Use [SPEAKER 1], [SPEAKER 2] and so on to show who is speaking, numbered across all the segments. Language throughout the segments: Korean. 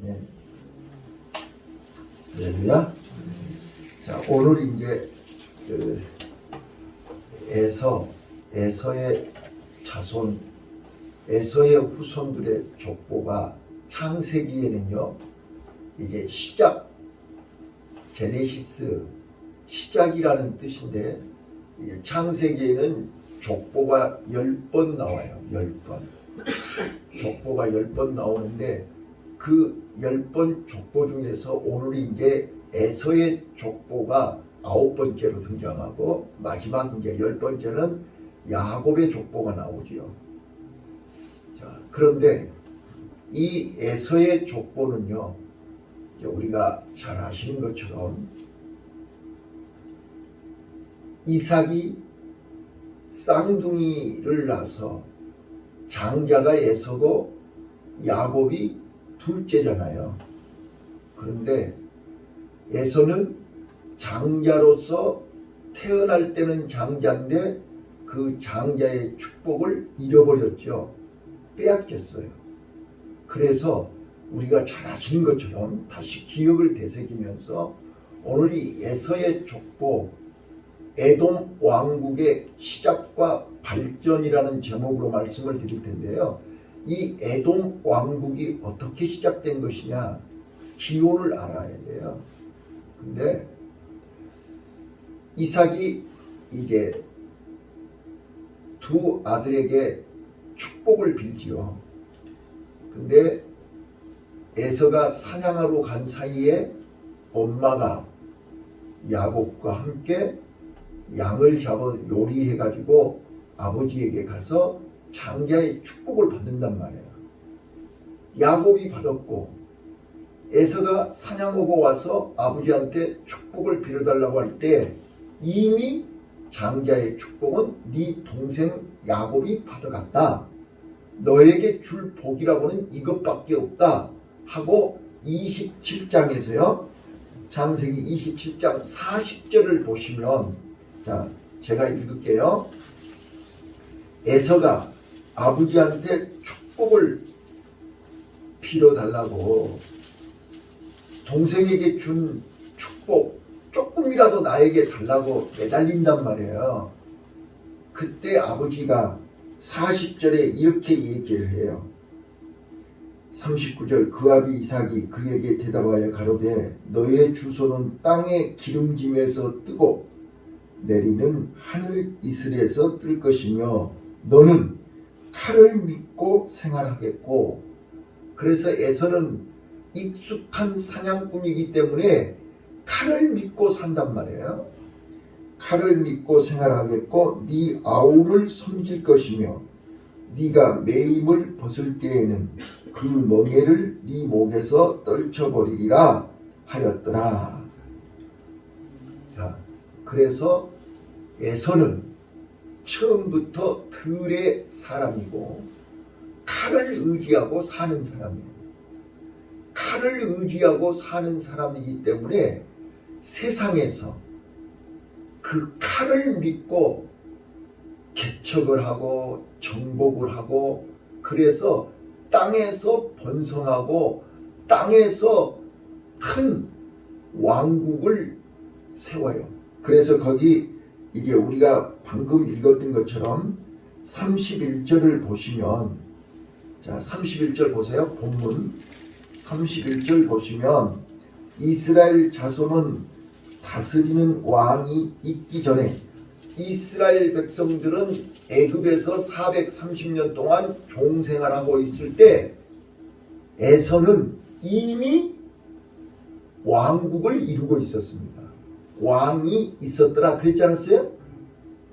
[SPEAKER 1] 아멘. 할렐루야. 자, 오늘 이제 에서의 자손, 에서의 후손들의 족보가 창세기에는요, 이제 시작, 제네시스, 시작이라는 뜻인데, 이제 창세기에는 족보가 10번 나와요. 10번. 족보가 10번 나오는데, 그 10번 족보 중에서 오늘 이제 에서의 족보가 9번째로 등장하고, 마지막 이제 10번째는 야곱의 족보가 나오지요. 자, 그런데 이 에서의 족보는요, 우리가 잘 아시는 것처럼 이삭이 쌍둥이를 낳아서 장자가 에서고 야곱이 둘째잖아요. 그런데 에서는 장자로서 태어날 때는 장자인데 그 장자의 축복을 잃어버렸죠. 빼앗겼어요. 그래서 우리가 잘 아시는 것처럼 다시 기억을 되새기면서 오늘 이 에서의 족보, 에돔 왕국의 시작과 발전이라는 제목으로 말씀을 드릴 텐데요. 이 에돔 왕국이 어떻게 시작된 것이냐, 기원을 알아야 돼요. 근데 이삭이 이제 두 아들에게 축복을 빌지요. 근데 에서가 사냥하러 간 사이에 엄마가 야곱과 함께 양을 잡아 요리해 가지고 아버지에게 가서 장자의 축복을 받는단 말이에요. 야곱이 받았고 에서가 사냥하고 와서 아버지한테 축복을 빌어달라고 할 때 이미 장자의 축복은 네 동생 야곱이 받아갔다. 너에게 줄 복이라고는 이것밖에 없다 하고 27장에서요. 창세기 27장 40절을 보시면, 자, 제가 읽을게요. 에서가 아버지한테 축복을 빌어달라고 동생에게 준 축복 조금이라도 나에게 달라고 매달린단 말이에요. 그때 아버지가 40절에 이렇게 얘기를 해요. 39절, 그 아비 이삭이 그에게 대답하여 가로되 너의 주소는 땅의 기름짐에서 뜨고 내리는 하늘 이슬에서 뜰 것이며 너는 칼을 믿고 생활하겠고. 그래서 에서는 익숙한 사냥꾼이기 때문에 칼을 믿고 산단 말이에요. 칼을 믿고 생활하겠고 네 아우를 섬길 것이며 네가 매임을 벗을 때에는 그 멍에를 네 목에서 떨쳐버리리라 하였더라. 자, 그래서 에서는 처음부터 들의 사람이고 칼을 의지하고 사는 사람이에요. 칼을 의지하고 사는 사람이기 때문에 세상에서 그 칼을 믿고 개척을 하고 정복을 하고, 그래서 땅에서 번성하고 땅에서 큰 왕국을 세워요. 그래서 거기 이제 우리가 방금 읽었던 것처럼 31절을 보시면, 자, 31절 보세요. 본문 31절 보시면 이스라엘 자손은 다스리는 왕이 있기 전에 이스라엘 백성들은 애굽에서 430년 동안 종생활하고 있을 때 에서는 이미 왕국을 이루고 있었습니다. 왕이 있었더라 그랬지 않았어요?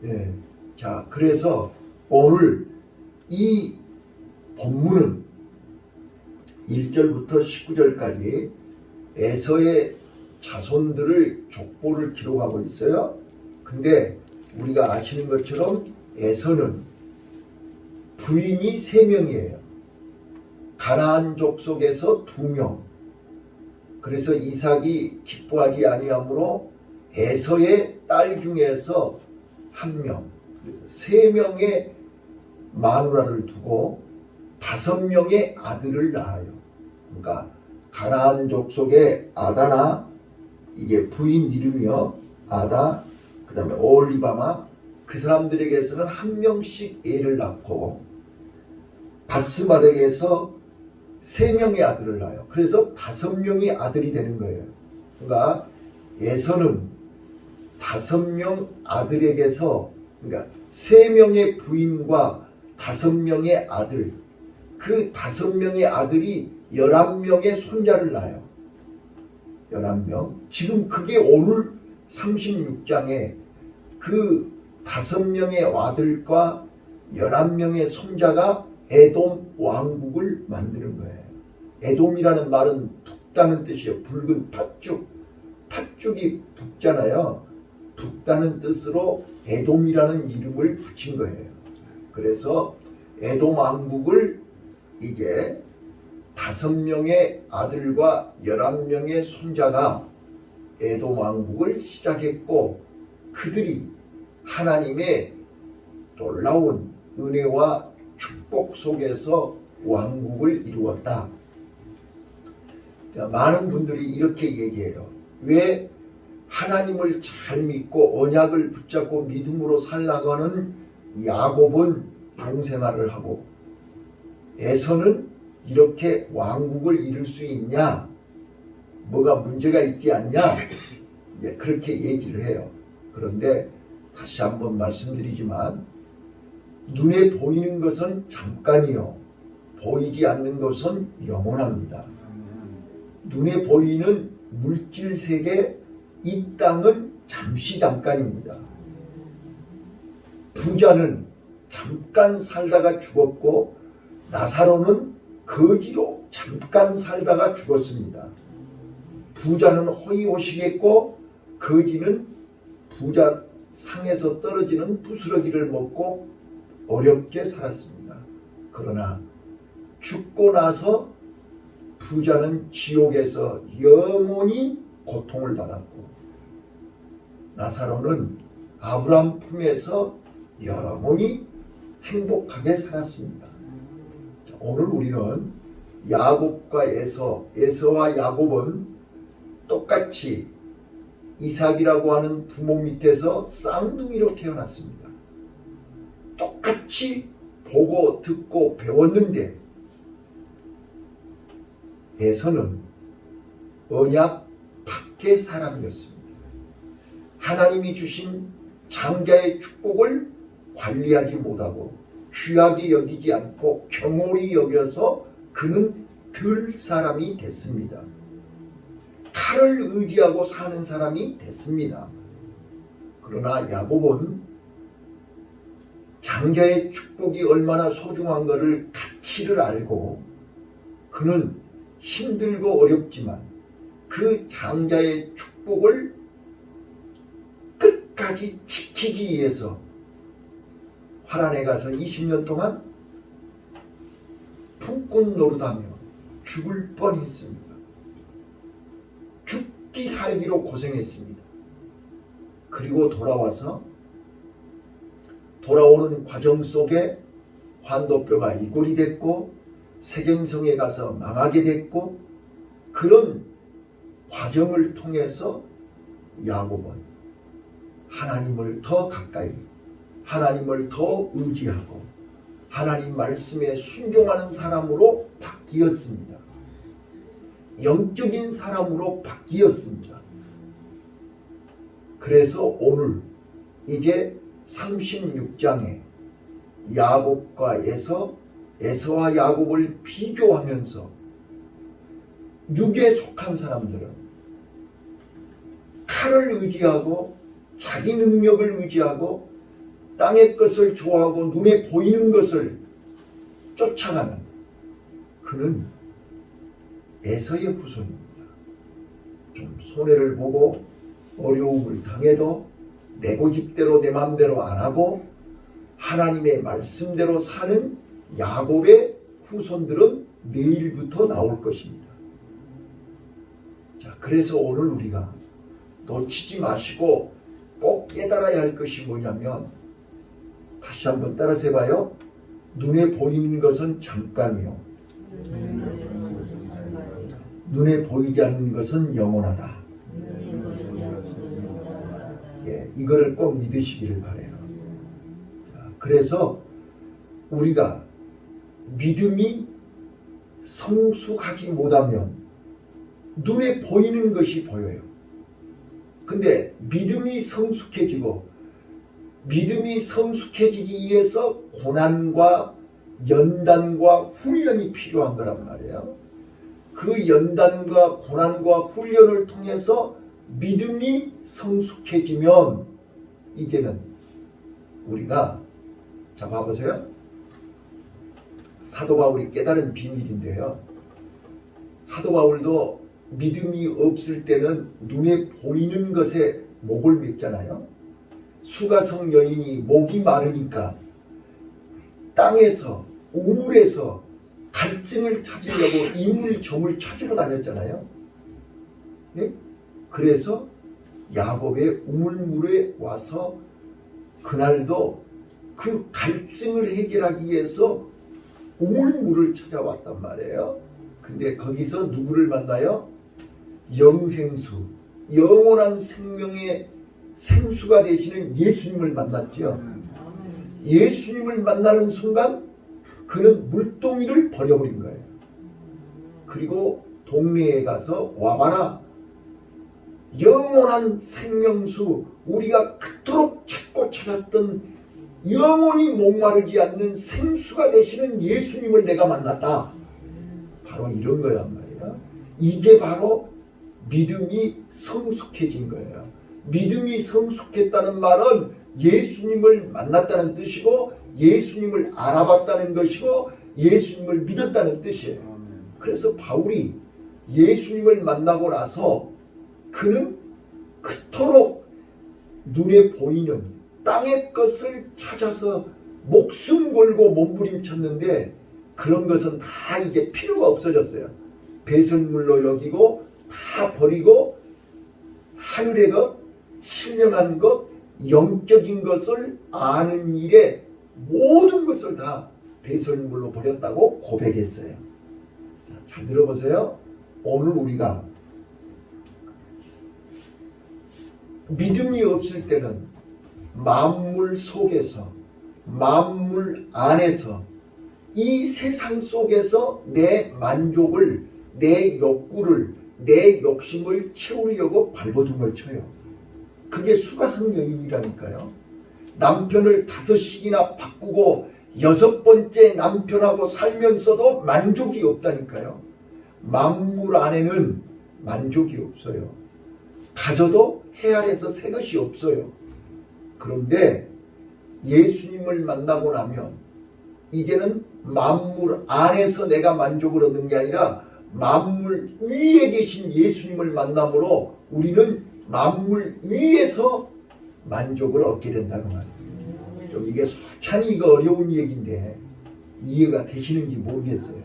[SPEAKER 1] 네. 자, 그래서 오늘 이 본문은 1절부터 19절까지 에서의 자손들을 족보를 기록하고 있어요. 근데 우리가 아시는 것처럼 에서는 부인이 3명이에요. 가나안 족속에서 2명. 그래서 이삭이 기뻐하지 아니하므로 에서의 딸 중에서 1명. 그래서 3명의 마누라를 두고 5명의 아들을 낳아요. 그러니까 가나안 족속의 아다나 이게 부인 이름이요. 아다 그 다음에 오홀리바마 그 사람들에게서는 한 명씩 애를 낳고 바스바덱에서 3명의 아들을 낳아요. 그래서 5명이 아들이 되는 거예요. 그러니까 에서는 5명 아들에게서 그러니까 3명의 부인과 5명의 아들 그 5명의 아들이 11명의 손자를 낳아요. 11명. 지금 그게 오늘 36장에 그 5명의 아들과 11명의 손자가 에돔 왕국을 만드는 거예요. 에돔이라는 말은 북다는 뜻이에요. 붉은 팥죽. 팥죽이 붉잖아요. 붉다는 뜻으로 에돔이라는 이름을 붙인 거예요. 그래서 에돔 왕국을 이제 5명의 아들과 11명의 손자가 에돔 왕국을 시작했고 그들이 하나님의 놀라운 은혜와 축복 속에서 왕국을 이루었다. 자, 많은 분들이 이렇게 얘기해요. 왜 하나님을 잘 믿고 언약을 붙잡고 믿음으로 살아가는 야곱은 종생활을 하고 에서는 이렇게 왕국을 이룰 수 있냐? 뭐가 문제가 있지 않냐? 이제 그렇게 얘기를 해요. 그런데 다시 한번 말씀드리지만 눈에 보이는 것은 잠깐이요. 보이지 않는 것은 영원합니다. 눈에 보이는 물질 세계 이 땅은 잠시 잠깐입니다. 부자는 잠깐 살다가 죽었고 나사로는 거지로 잠깐 살다가 죽었습니다. 부자는 허위호식했고 거지는 부자 상에서 떨어지는 부스러기를 먹고 어렵게 살았습니다. 그러나 죽고 나서 부자는 지옥에서 영원히 고통을 받았고 나사로는 아브라함 품에서 영원히 행복하게 살았습니다. 오늘 우리는 야곱과 에서와 야곱은 똑같이 이삭이라고 하는 부모 밑에서 쌍둥이로 태어났습니다. 똑같이 보고 듣고 배웠는데 에서는 언약 밖의 사람이었습니다. 하나님이 주신 장자의 축복을 관리하지 못하고 귀하게 여기지 않고 경홀히 여겨서 그는 들 사람이 됐습니다. 칼을 의지하고 사는 사람이 됐습니다. 그러나 야곱은 장자의 축복이 얼마나 소중한 것을 가치를 알고 그는 힘들고 어렵지만 그 장자의 축복을 끝까지 지키기 위해서 화란에 가서 20년 동안 품꾼 노릇하며 죽을 뻔했습니다. 죽기 살기로 고생했습니다. 그리고 돌아오는 과정 속에 환도뼈가 이골이 됐고 세겜성에 가서 망하게 됐고 그런 과정을 통해서 야곱은 하나님을 더 가까이 하나님을 더 의지하고 하나님 말씀에 순종하는 사람으로 바뀌었습니다. 영적인 사람으로 바뀌었습니다. 그래서 오늘 이제 36장에 야곱과 에서와 야곱을 비교하면서 육에 속한 사람들은 칼을 의지하고 자기 능력을 의지하고 땅의 것을 좋아하고 눈에 보이는 것을 쫓아가는 그는 에서의 후손입니다. 좀 손해를 보고 어려움을 당해도 내 고집대로 내 마음대로 안 하고 하나님의 말씀대로 사는 야곱의 후손들은 내일부터 나올 것입니다. 자, 그래서 오늘 우리가 놓치지 마시고 꼭 깨달아야 할 것이 뭐냐면 다시 한번 따라서 해봐요. 눈에 보이는 것은 잠깐이요. 눈에 보이지 않는 것은 영원하다. 예, 이거를 꼭 믿으시기를 바라요. 자, 그래서 우리가 믿음이 성숙하지 못하면 눈에 보이는 것이 보여요. 근데 믿음이 성숙해지고 믿음이 성숙해지기 위해서 고난과 연단과 훈련이 필요한 거란 말이에요. 그 연단과 고난과 훈련을 통해서 믿음이 성숙해지면 이제는 우리가 자 봐보세요. 사도 바울이 깨달은 비밀인데요. 사도 바울도 믿음이 없을 때는 눈에 보이는 것에 목을 맸잖아요. 수가성 여인이 목이 마르니까 땅에서 우물에서 갈증을 찾으려고 이물저물 찾으러 다녔잖아요. 네? 그래서 야곱의 우물물에 와서 그날도 그 갈증을 해결하기 위해서 우물물을 찾아왔단 말이에요. 근데 거기서 누구를 만나요? 영생수, 영원한 생명의 생수가 되시는 예수님을 만났죠. 예수님을 만나는 순간 그는 물동이를 버려버린 거예요. 그리고 동네에 가서 와봐라. 영원한 생명수, 우리가 그토록 찾고 찾았던 영원히 목마르지 않는 생수가 되시는 예수님을 내가 만났다. 바로 이런 거란 말이에요. 이게 바로 믿음이 성숙해진 거예요. 믿음이 성숙했다는 말은 예수님을 만났다는 뜻이고 예수님을 알아봤다는 것이고 예수님을 믿었다는 뜻이에요. 그래서 바울이 예수님을 만나고 나서 그는 그토록 눈에 보이는 땅의 것을 찾아서 목숨 걸고 몸부림쳤는데 그런 것은 다 이제 필요가 없어졌어요. 배설물로 여기고 다 버리고 하늘의 것, 신령한 것, 영적인 것을 아는 일에 모든 것을 다 배설물로 버렸다고 고백했어요. 자, 잘 들어보세요. 오늘 우리가 믿음이 없을 때는 만물 속에서 만물 안에서 이 세상 속에서 내 만족을 내 욕구를 내 욕심을 채우려고 발버둥을 쳐요. 그게 수가성 여인이라니까요. 남편을 5씩이나 바꾸고 6번째 남편하고 살면서도 만족이 없다니까요. 만물 안에는 만족이 없어요. 가져도 해 아래서 새 것이 없어요. 그런데 예수님을 만나고 나면 이제는 만물 안에서 내가 만족을 얻는 게 아니라 만물 위에 계신 예수님을 만남으로 우리는 만물 위에서 만족을 얻게 된다는 말이에요. 좀 이게 소찬히 이거 어려운 얘기인데 이해가 되시는지 모르겠어요.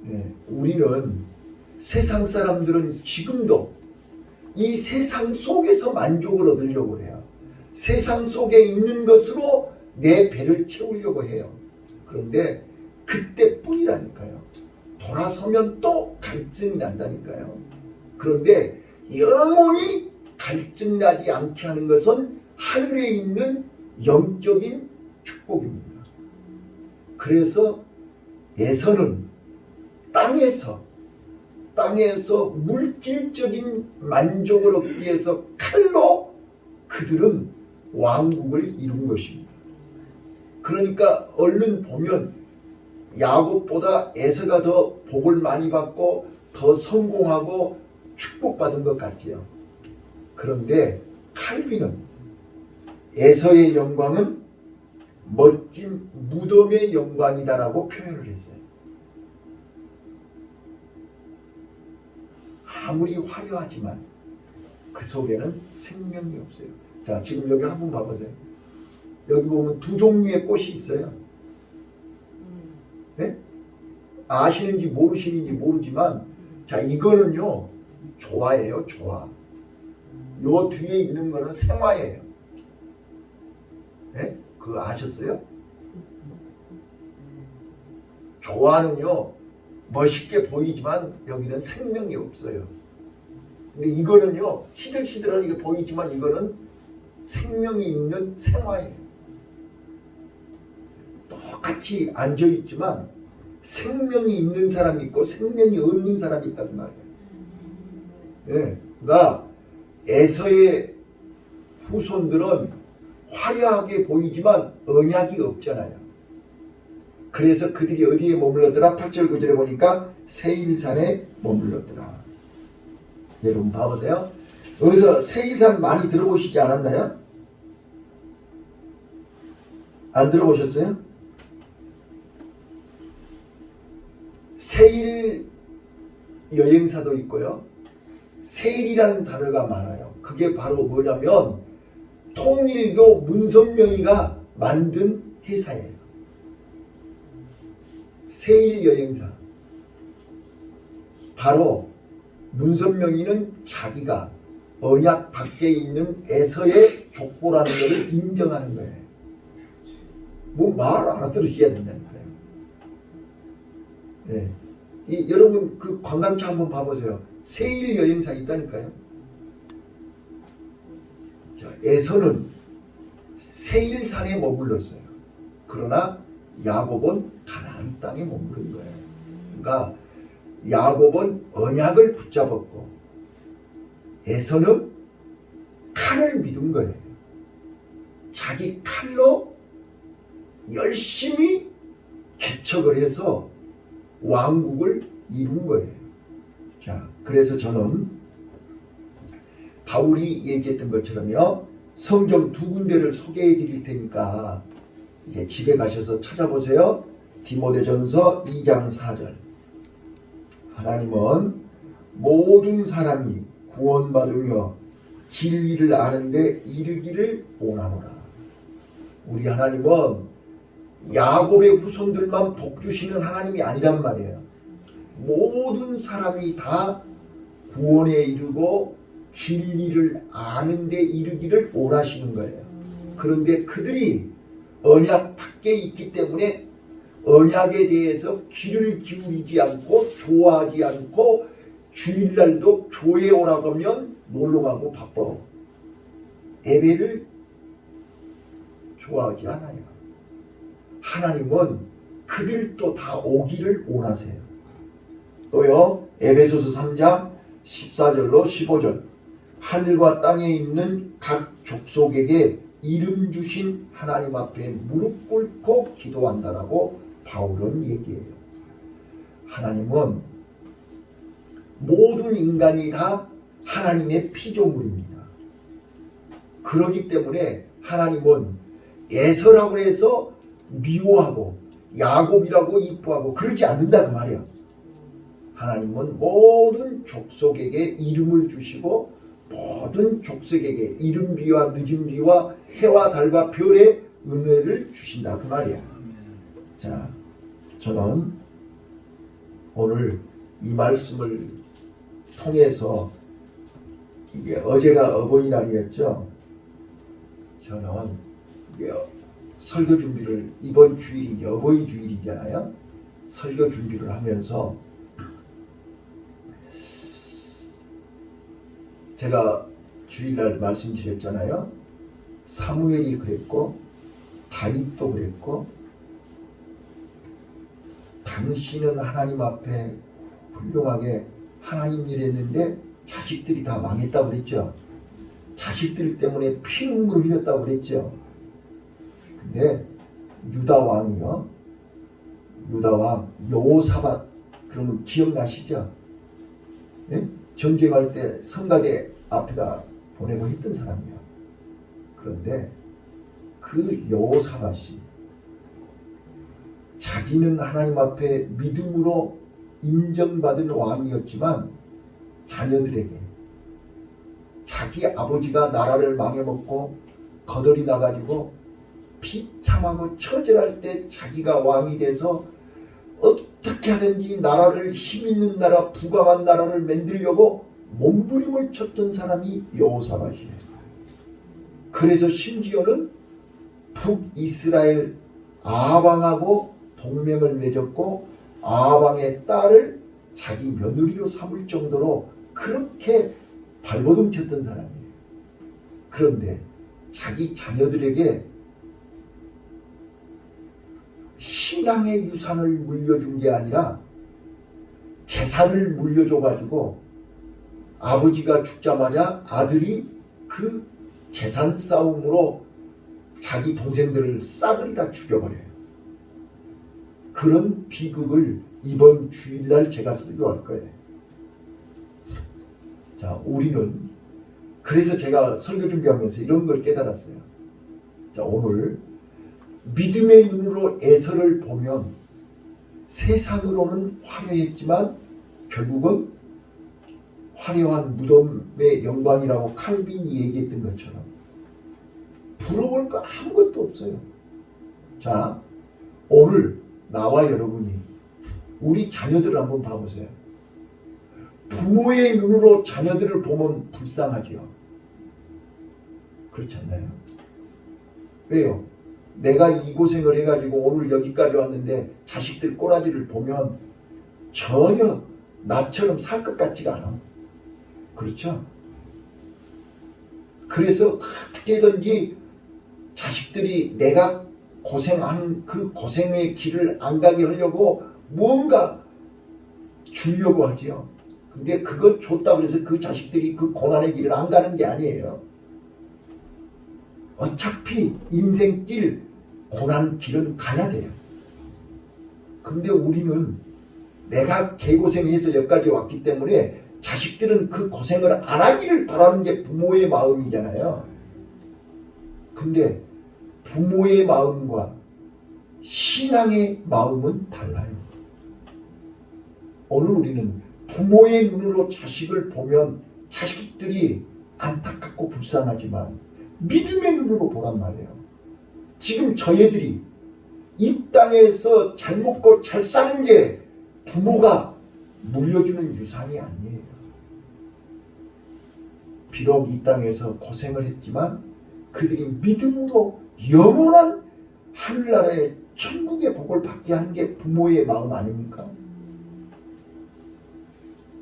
[SPEAKER 1] 네, 우리는 세상 사람들은 지금도 이 세상 속에서 만족을 얻으려고 해요. 세상 속에 있는 것으로 내 배를 채우려고 해요. 그런데 그때뿐이라니까요. 돌아서면 또 갈증이 난다니까요. 그런데 영원히 갈증 나지 않게 하는 것은 하늘에 있는 영적인 축복입니다. 그래서 에서는 땅에서 물질적인 만족을 얻기 위해서 칼로 그들은 왕국을 이룬 것입니다. 그러니까 얼른 보면 야곱보다 에서가 더 복을 많이 받고 더 성공하고 축복받은 것 같지요. 그런데 칼빈은 에서의 영광은 멋진 무덤의 영광이다라고 표현을 했어요. 아무리 화려하지만 그 속에는 생명이 없어요. 자, 지금 여기 한번 봐보세요. 여기 보면 2종류의 꽃이 있어요. 네? 아시는지 모르시는지 모르지만 자, 이거는요 조화예요. 조화. 요 뒤에 있는 거는 생화예요. 네? 그거 아셨어요? 조화는요 멋있게 보이지만 여기는 생명이 없어요. 근데 이거는요, 시들시들하게 보이지만 이거는 생명이 있는 생화예요. 똑같이 앉아있지만 생명이 있는 사람이 있고 생명이 없는 사람이 있단 말이에요. 예, 그러니까 에서의 후손들은 화려하게 보이지만 언약이 없잖아요. 그래서 그들이 어디에 머물렀더라? 8절 9절에 보니까 세일산에 머물렀더라. 여러분 봐보세요. 여기서 세일산 많이 들어보시지 않았나요? 안 들어보셨어요? 세일 여행사도 있고요. 세일이라는 단어가 많아요. 그게 바로 뭐냐면 통일교 문선명이가 만든 회사예요. 세일 여행사. 바로 문선명이는 자기가 언약 밖에 있는 에서의 족보라는 것을 인정하는 거예요. 뭐 말 알아들으셔야 된다니까요. 네. 여러분 그 관광차 한번 봐보세요. 세일 여행사 있다니까요. 자, 에서는 세일산에 머물렀어요. 그러나 야곱은 가나안 땅에 머무른 거예요. 그러니까 야곱은 언약을 붙잡았고 에서는 칼을 믿은 거예요. 자기 칼로 열심히 개척을 해서 왕국을 이룬 거예요. 자, 그래서 저는 바울이 얘기했던 것처럼요, 성경 두 군데를 소개해 드릴 테니까 이제 집에 가셔서 찾아보세요. 디모데전서 2장 4절. 하나님은 모든 사람이 구원받으며 진리를 아는데 이르기를 원하노라. 우리 하나님은 야곱의 후손들만 복 주시는 하나님이 아니란 말이에요. 모든 사람이 다 구원에 이르고 진리를 아는데 이르기를 원하시는 거예요. 그런데 그들이 언약 밖에 있기 때문에 언약에 대해서 귀를 기울이지 않고 좋아하지 않고 주일날도 교회에 오라고 하면 놀러가고 바빠. 예배를 좋아하지 않아요. 하나님은 그들도 다 오기를 원하세요. 또요, 에베소서 3장 14절로 15절. 하늘과 땅에 있는 각 족속에게 이름 주신 하나님 앞에 무릎 꿇고 기도한다라고 바울은 얘기해요. 하나님은 모든 인간이 다 하나님의 피조물입니다. 그렇기 때문에 하나님은 에서라고 해서 미워하고 야곱이라고 이뻐하고 그러지 않는다 그 말이야. 하나님은 모든 족속에게 이름을 주시고 모든 족속에게 이른 비와 늦은 비와 해와 달과 별의 은혜를 주신다 그 말이야. 자, 저는 오늘 이 말씀을 통해서 이게 어제가 어버이날이었죠. 저는 이제 설교 준비를 이번 주일이 어버이 주일이잖아요. 설교 준비를 하면서 제가 주일날 말씀드렸잖아요. 사무엘이 그랬고 다윗도 그랬고 당신은 하나님 앞에 훌륭하게 하나님 일 했는데 자식들이 다 망했다고 그랬죠. 자식들 때문에 피눈물 흘렸다고 그랬죠. 근데 유다 왕이요. 유다 왕 여호사밧 그러면 기억나시죠? 네? 전쟁할 때 성가대 앞에다 보내고 했던 사람이야. 그런데 그 여호사밧이 자기는 하나님 앞에 믿음으로 인정받은 왕이었지만 자녀들에게 자기 아버지가 나라를 망해먹고 거덜이 나가지고 비참하고 처절할 때 자기가 왕이 돼서 어떻게 하든지 나라를 힘있는 나라, 부강한 나라를 만들려고 몸부림을 쳤던 사람이 여호사밧이에요. 그래서 심지어는 북이스라엘 아합 왕하고 동맹을 맺었고 아방의 딸을 자기 며느리로 삼을 정도로 그렇게 발버둥 쳤던 사람이에요. 그런데 자기 자녀들에게 신앙의 유산을 물려준 게 아니라 재산을 물려줘가지고 아버지가 죽자마자 아들이 그 재산 싸움으로 자기 동생들을 싸그리 다 죽여버려요. 그런 비극을 이번 주일날 제가 설교할 거예요. 자, 우리는 그래서 제가 설교 준비하면서 이런 걸 깨달았어요. 자, 오늘 믿음의 눈으로 에서를 보면 세상으로는 화려했지만 결국은 화려한 무덤의 영광이라고 칼빈이 얘기했던 것처럼 부러울 거 아무것도 없어요. 자, 오늘 나와 여러분이 우리 자녀들을 한번 봐보세요. 부모의 눈으로 자녀들을 보면 불쌍하지요. 그렇지 않나요? 왜요? 내가 이 고생을 해가지고 오늘 여기까지 왔는데 자식들 꼬라지를 보면 전혀 나처럼 살 것 같지가 않아. 그렇죠? 그래서 어떻게든지 자식들이 내가 고생하는 그 고생의 길을 안 가게 하려고 무언가 주려고 하지요. 근데 그거 줬다고 해서 그 자식들이 그 고난의 길을 안 가는 게 아니에요. 어차피 인생길 고난 길은 가야 돼요. 근데 우리는 내가 개고생해서 여기까지 왔기 때문에 자식들은 그 고생을 안 하기를 바라는 게 부모의 마음이잖아요. 근데 부모의 마음과 신앙의 마음은 달라요. 오늘 우리는 부모의 눈으로 자식을 보면 자식들이 안타깝고 불쌍하지만 믿음의 눈으로 보란 말이에요. 지금 저희들이 이 땅에서 잘 먹고 잘 사는 게 부모가 물려주는 유산이 아니에요. 비록 이 땅에서 고생을 했지만 그들이 믿음으로 영원한 하늘나라의 천국의 복을 받게 하는 게 부모의 마음 아닙니까?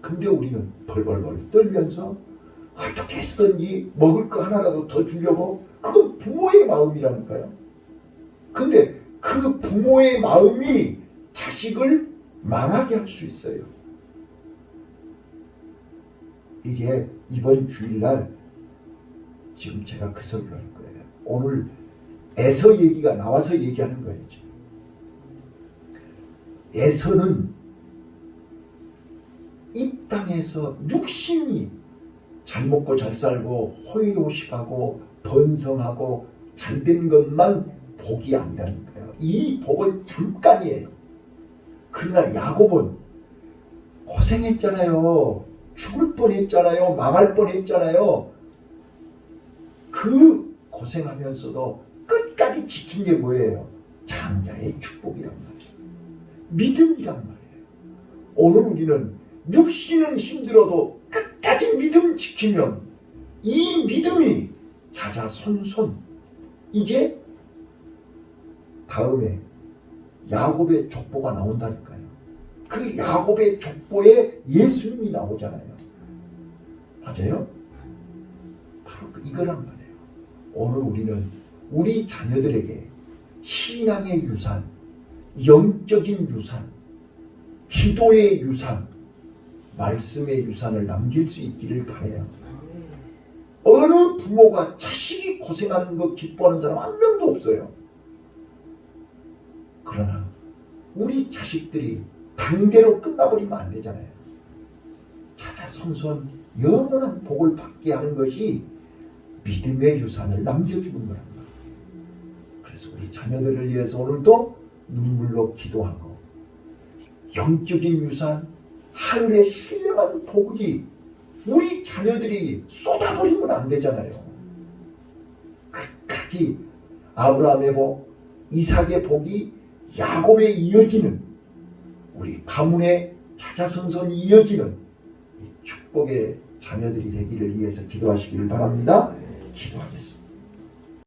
[SPEAKER 1] 근데 우리는 벌벌벌 떨면서 어떻게 해서든지 먹을 거 하나라도 더 주려고, 그건 부모의 마음이라니까요. 근데 그 부모의 마음이 자식을 망하게 할 수 있어요. 이게 이번 주일날 지금 제가 그 설교할 거예요. 오늘 에서 얘기가 나와서 얘기하는 거예요. 지금. 에서는 이 땅에서 육신이 잘 먹고 잘 살고 호의호식하고 번성하고 잘된 것만 복이 아니라니까요. 이 복은 잠깐이에요. 그러나 야곱은 고생했잖아요. 죽을 뻔했잖아요. 망할 뻔했잖아요. 그 고생하면서도 끝까지 지킨 게 뭐예요? 장자의 축복이란 말이에요. 믿음이란 말이에요. 오늘 우리는 육신은 힘들어도 끝까지 믿음 지키면 이 믿음이 자자손손, 이제 다음에 야곱의 족보가 나온다니까요. 그 야곱의 족보에 예수님이 나오잖아요. 맞아요? 바로 이거란 말이에요. 오늘 우리는 우리 자녀들에게 신앙의 유산, 영적인 유산, 기도의 유산, 말씀의 유산을 남길 수 있기를 바라요. 어느 부모가 자식이 고생하는 거 기뻐하는 사람 한 명도 없어요. 그러나 우리 자식들이 단계로 끝나버리면 안 되잖아요. 자자손손 영원한 복을 받게 하는 것이 믿음의 유산을 남겨주는 거란 말이에요. 그래서 우리 자녀들을 위해서 오늘도 눈물로 기도하고, 영적인 유산, 하늘의 신령한 복이 우리 자녀들이 쏟아버리면 안 되잖아요. 끝까지 아브라함의 복, 이삭의 복이 야곱에 이어지는, 우리 가문의 자자손손이 이어지는 이 축복의 자녀들이 되기를 위해서 기도하시기를 바랍니다. 기도하겠습니다.